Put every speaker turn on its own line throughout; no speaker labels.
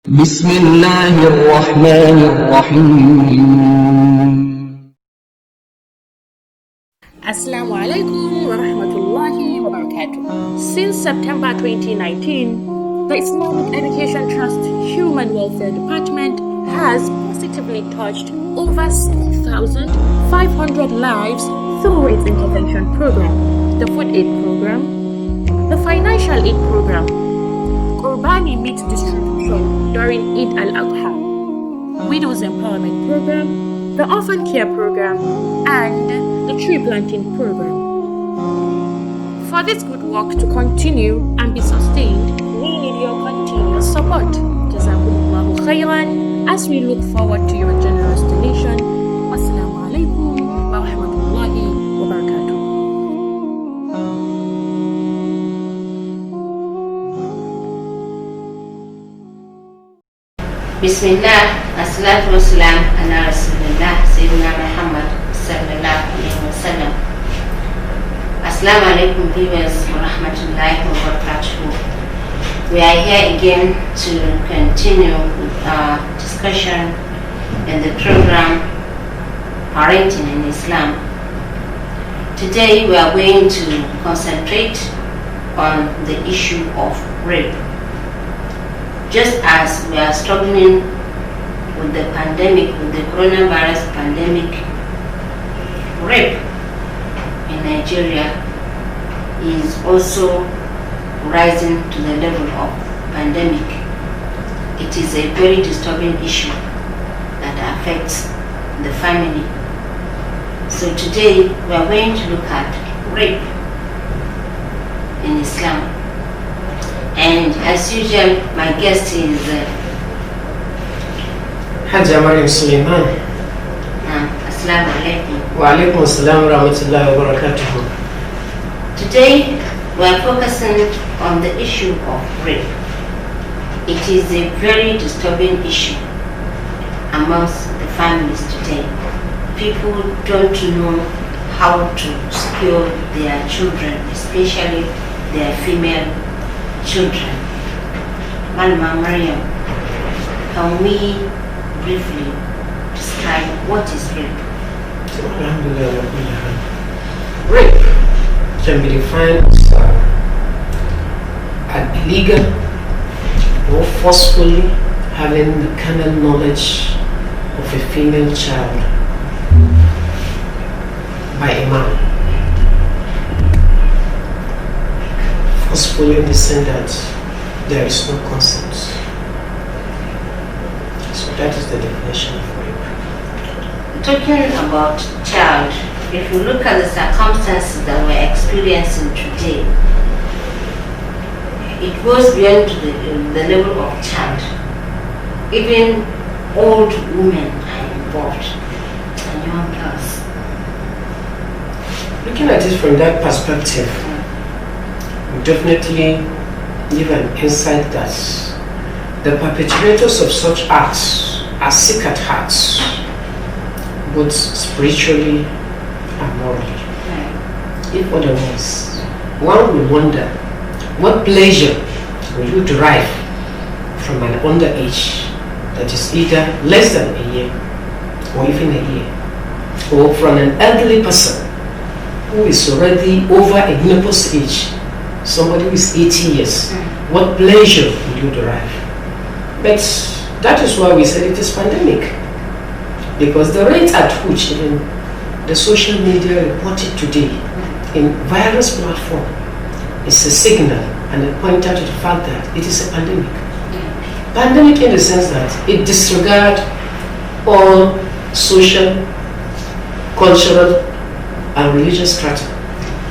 بسم الله الرحمن الرحيم.
Assalamu alaikum wa rahmatullahi wa barakatuh. Since September 2019, the Islamic Education Trust Human Welfare Department has positively touched over 6,500 lives through its intervention program, the food aid program, the financial aid program, Qurbani meat distribution during Eid al-Adha, Widows Empowerment Program, the Orphan Care Program, and the Tree Planting Program. For this good work to continue and be sustained, we need your continuous support. Jazakumullahu khairan as we look forward to your generous donation. Wassalamu alaikum wa rahmatullahi wa barakatuh.
Bismillah, assalatu wassalam ala rasulillah, Sayyidina Muhammad sallallahu alayhi wa sallam. Assalamu alaikum viewers wa rahmatullahi wa barakatuh. We are here again to continue with our discussion in the program Parenting in Islam. Today we are going to concentrate on the issue of rape. Just as we are struggling with the pandemic, with the coronavirus pandemic, rape in Nigeria is also rising to the level of pandemic. It is a very disturbing issue that affects the family. So today we are going to look at rape in Islam. And as usual, my guest is
Hajja Maryam Suleiman.
Assalamu alaikum.
Wa alaikum assalam wa rahmatullahi wa barakatuh.
Today, we are focusing on the issue of rape. It is a very disturbing issue amongst the families today. People don't know how to secure their children, especially their female children. Malama Maryam, can we briefly describe what is rape?
Rape can be defined as an illegal or forcefully having the carnal knowledge of a female child by a man. Forcefully in the sense that there is no consent. So that is the definition of rape.
Talking about child, if you look at the circumstances that we're experiencing today, it goes beyond the level of child. Even old women are involved and young girls.
Looking at it from that perspective, we definitely give an insight that the perpetrators of such acts are sick at heart, both spiritually and morally. If otherwise, one will wonder, what pleasure will you derive from an underage that is either less than a year or even a year, or from an elderly person who is already over a menopause age, somebody who is 80 years, what pleasure will you derive? But that is why we said it is pandemic, because the rate at which even the social media reported today in various platforms is a signal and a pointer to the fact that it is a pandemic. Pandemic in the sense that it disregards all social, cultural, and religious strata.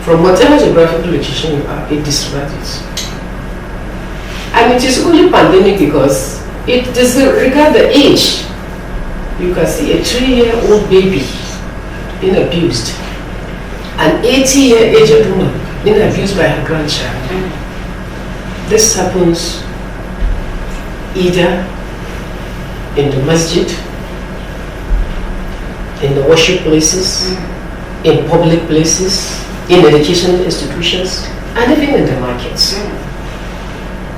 From whatever geographical location you are, it disregards it. And it is only pandemic because it disregards the age. You can see a 3-year-old baby being abused, an 80-year aged woman being abused by her grandchild. This happens either in the masjid, in the worship places, in public places, in educational institutions, and even in the markets.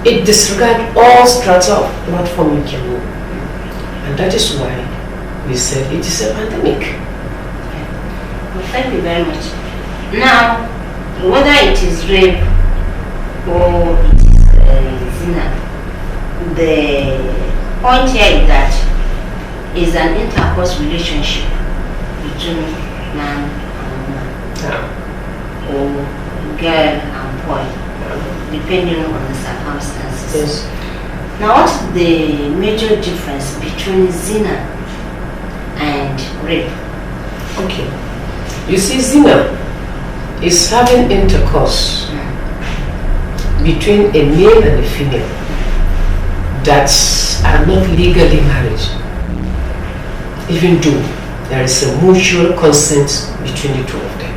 it disregards all strata of platform you can move. And that is why we said it is a pandemic.
Well, thank you very much. Now, whether it is rape or it is zina, the point here is that is an intercourse relationship between man and woman, or girl and boy, depending on the circumstances.
Yes.
Now, what's the major difference between zina and rape?
Okay. You see, zina is having intercourse between a male and a female that are not legally married, even though there is a mutual consent between the two of them.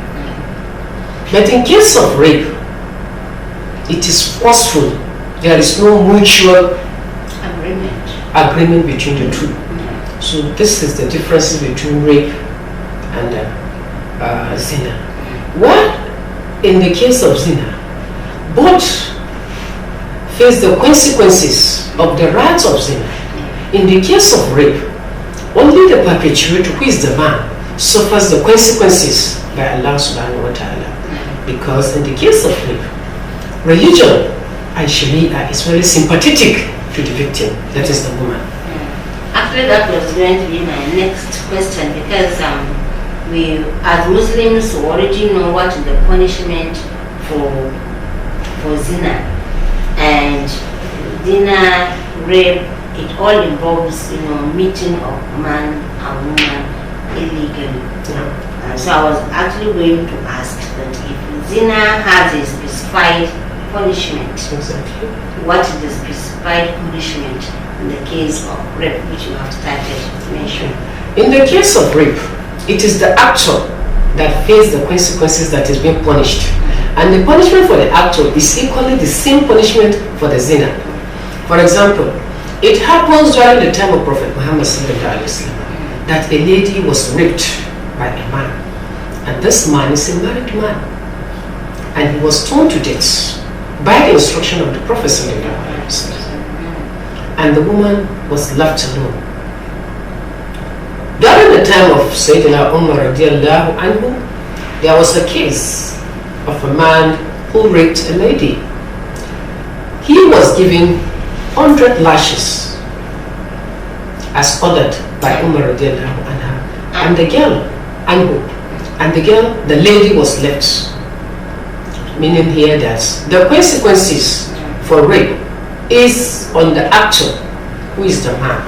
But in case of rape, it is forceful. There is no mutual agreement between the two. So this is the difference between rape and zina. What in the case of zina, both face the consequences of the rights of zina. In the case of rape, only the perpetrator, who is the man, suffers the consequences by Allah subhanahu wa ta'ala. Because in the case of rape, religion and Sharia is very sympathetic to the victim, that is the woman.
Actually, that was going to be my next question, because we as Muslims already know what is the punishment for zina. And zina, rape, it all involves, meeting of man and woman illegally. So I was actually going to ask that if zina has a specified punishment,
Exactly.
what is the specified punishment in the case of rape, which you have started mentioning?
In the case of rape, it is the actor that faces the consequences that is being punished. And the punishment for the actor is equally the same punishment for the zina. For example, it happens during the time of Prophet Muhammad that a lady was raped by a man. And this man is a married man. And he was stoned to death by the instruction of the Prophet. And the woman was left alone. During the time of Sayyidina Umar radiallahu anhu, there was a case of a man who raped a lady. He was given 100 lashes as ordered by Umar radiallahu anha. And the girl, the lady was left. Meaning here that the consequences for rape is on the actor, who is the man.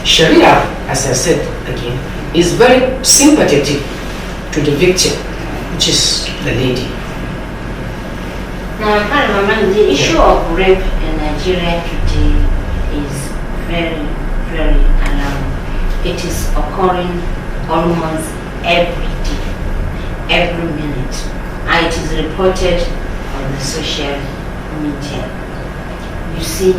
Sharia, as I said again, is very sympathetic to the victim, which is the lady.
Now, the issue of rape in Nigeria today is very, very alarming. It is occurring almost every day, every minute. And it is reported on the social media. You see,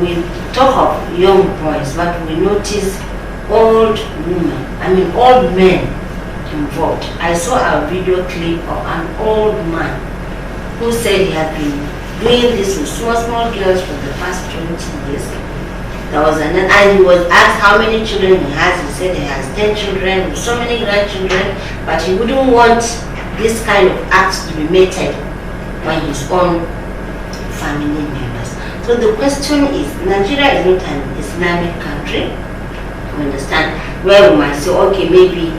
we talk of young boys, but we notice old women, old men involved. I saw a video clip of an old man who said he had been doing this with small girls for the past 20 years. There was and he was asked how many children he has. He said he has 10 children with so many grandchildren, but he wouldn't want this kind of acts to be meted by his own family members. So the question is, Nigeria is not an Islamic country, you understand, where we might say, okay, maybe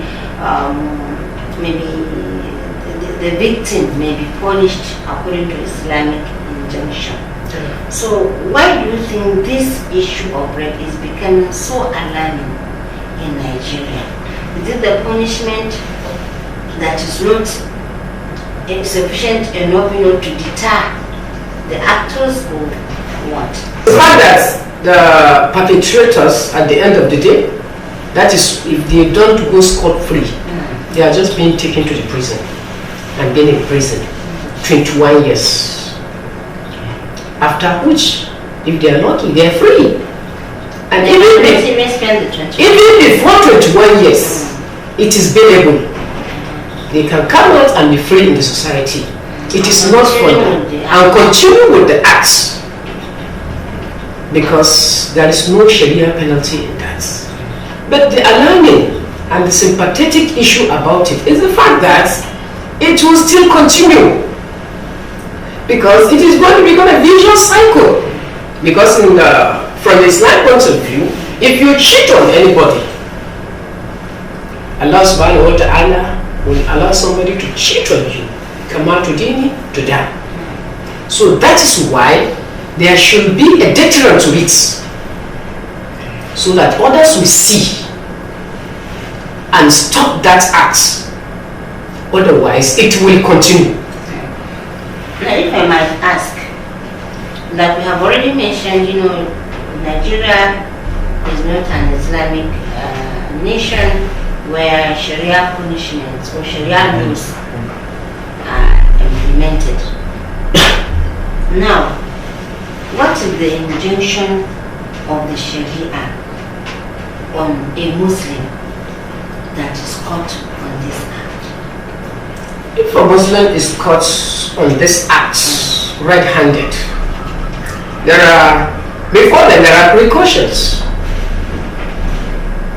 the victim may be punished according to Islamic injunction. So why do you think this issue of rape is becoming so alarming in Nigeria? Is it the punishment that is not sufficient enough to deter the actors, or what?
The fact that the perpetrators at the end of the day, that is, if they don't go scot-free, they are just being taken to the prison and being in prison 21 years. After which, if they are lucky, they are free. And even before 21 years, it is bailable. They can come out and be free in the society. It is not for them. And continue with the acts, because there is no Sharia penalty in that. But the alarming and the sympathetic issue about it is the fact that it will still continue, because it is going to become a vicious cycle. Because from the Islam point of view, if you cheat on anybody, Allah subhanahu wa ta'ala will allow somebody to cheat on you. Kama tudini to die. So that is why there should be a deterrent to it, so that others will see and stop that act. Otherwise, it will continue.
Now, if I might ask, that we have already mentioned, Nigeria is not an Islamic nation where Sharia punishments or Sharia laws are implemented. Now, what is the injunction of the Sharia on a Muslim that is caught on this act?
If a Muslim is caught on this act red-handed, there are precautions.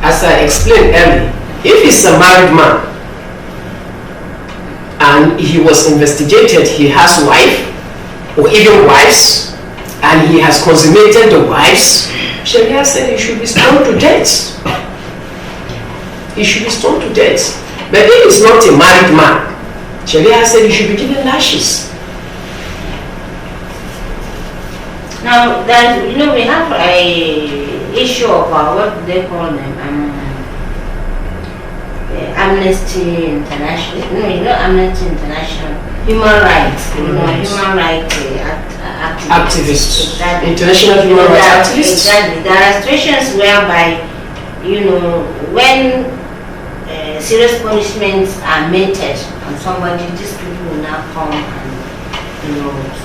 As I explained earlier, if he's a married man and he was investigated, he has wife or even wives, and he has consummated the wives, Sharia said he should be stoned to death. He should be stoned to death. But if he's not a married man, Sharia said he should be given lashes.
Now, we have a issue of what they call them, Amnesty International. Amnesty International, human rights. Human rights activists. Exactly.
International human rights activists.
Exactly. There are situations whereby, when serious punishments are meted on somebody, these people will now come and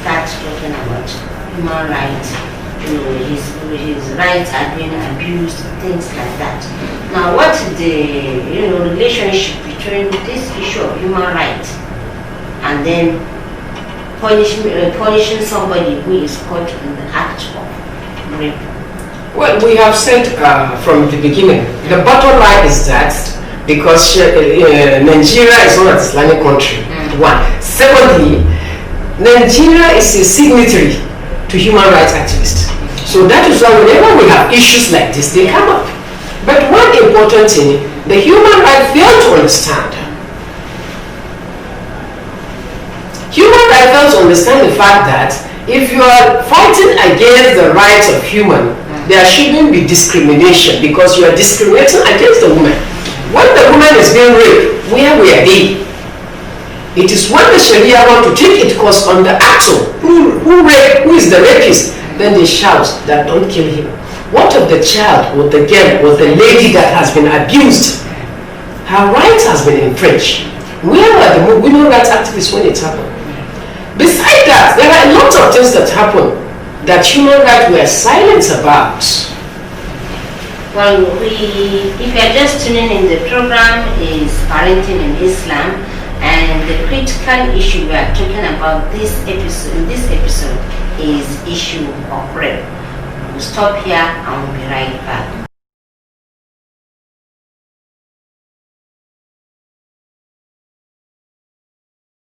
start talking about human rights, his rights are being abused, things like that. Now, what is the relationship between this issue of human rights and then punishing somebody who is caught in the act of rape?
Well, we have said from the beginning, the bottom line is that because Nigeria is not an Islamic country, one. Secondly, Nigeria is a signatory to human rights activists. So that is why whenever we have issues like this, they come up. But one important thing, the human rights fail to understand. Human rights fail to understand the fact that if you are fighting against the rights of human, there shouldn't be discrimination, because you are discriminating against the woman. When the woman is being raped, where we are they? It is when the Sharia want to take its course on the actor who is the rapist, then they shout that don't kill him. What of the child or the girl or the lady that has been abused? Her rights has been infringed. Where were the women rights activists when it happened? Besides that, there are a lot of things that happen that human rights were silent about.
Well, if you're just tuning in, the program is Parenting in Islam, and the critical issue we are talking about in this episode is issue of rape. We'll stop here and we'll be right back.